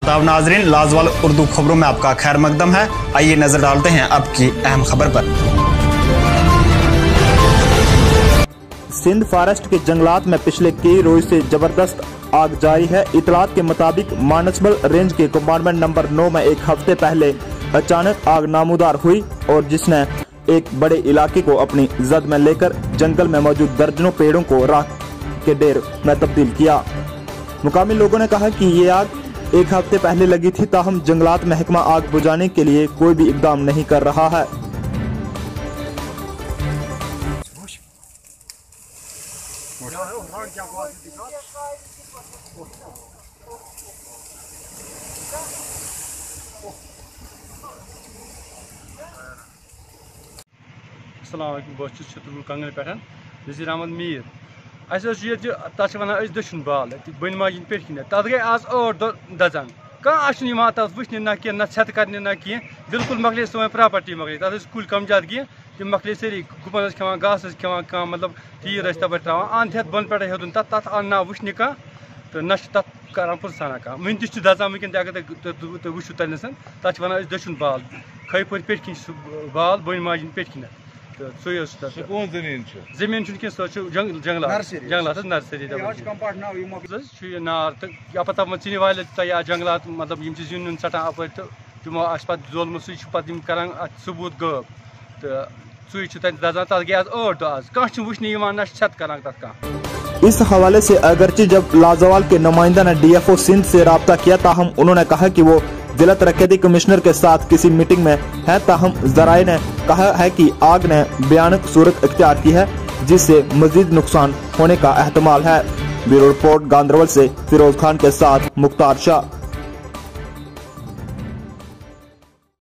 तो नाजरीन, लाजवाल उर्दू खबरों में आपका खैर मकदम है। आइए नजर डालते हैं अब की अहम खबर पर। सिंध फॉरेस्ट के जंगलात में पिछले कई रोज से जबरदस्त आग जारी है। इतलात के मुताबिक मानसबल रेंज के कंपार्टमेंट नंबर 9 में एक हफ्ते पहले अचानक आग नामूदार हुई और जिसने एक बड़े इलाके को अपनी जद में लेकर जंगल में मौजूद दर्जनों पेड़ों को राख के ढेर में तब्दील किया। मुकामी लोगों ने कहा कि ये आग एक हफ्ते पहले लगी थी, ताहम जंगलात महकमा आग बुझाने के लिए कोई भी इकदाम नहीं कर रहा है। अस्सलाम वालेकुम, बहुत छतुल कंगन पे नज़ीर अहमद मीर। ये तक वन दक्षिण बाल बन माजिन पे तथ गई आज 8 दह दजान कह तथ वुचन ना कह छत कर ना कह बिल्कुल मकले सोन प्रॉपर्टी मकले तथ कुल कम ज्यादा कह तम मकले सारी गुपन खेवान घास खेवान कह मतलब तीर तप त्रा अंत हेत बन पे हेदुन तथ आन ना वुचन कह तो न तथ कर पुरसाना कह वन तक दजान वनकन अगर तुम वो तनसन तथ वन दक्षिण बाल खै पे बाल बन माजिन पे तो जमीन जंगलात नर्सरी नार तो पता चीनी वाले या जंगलात मतलब जुन षटान अपर तो तमो पे जोलम सह कर सबूत गब तो तन दजान तथ गई आज 8 दह आज कह वुचन ना छत कर तथ कह। इस हवाले से अगरचे जब लाजवाल के नुमाइंदा ने DFO सिंध से राब्ता किया, ताहम उन्होंने कहा कि वो जिला तरक्याती कमिश्नर के साथ किसी मीटिंग में है, ताहम जराए ने कहा है कि आग ने भयानक सूरत इख्तियार की है जिससे मजीद नुकसान होने का एहतमाल है। ब्यूरो रिपोर्ट गांधरबल से फिरोज खान के साथ मुख्तार शाह।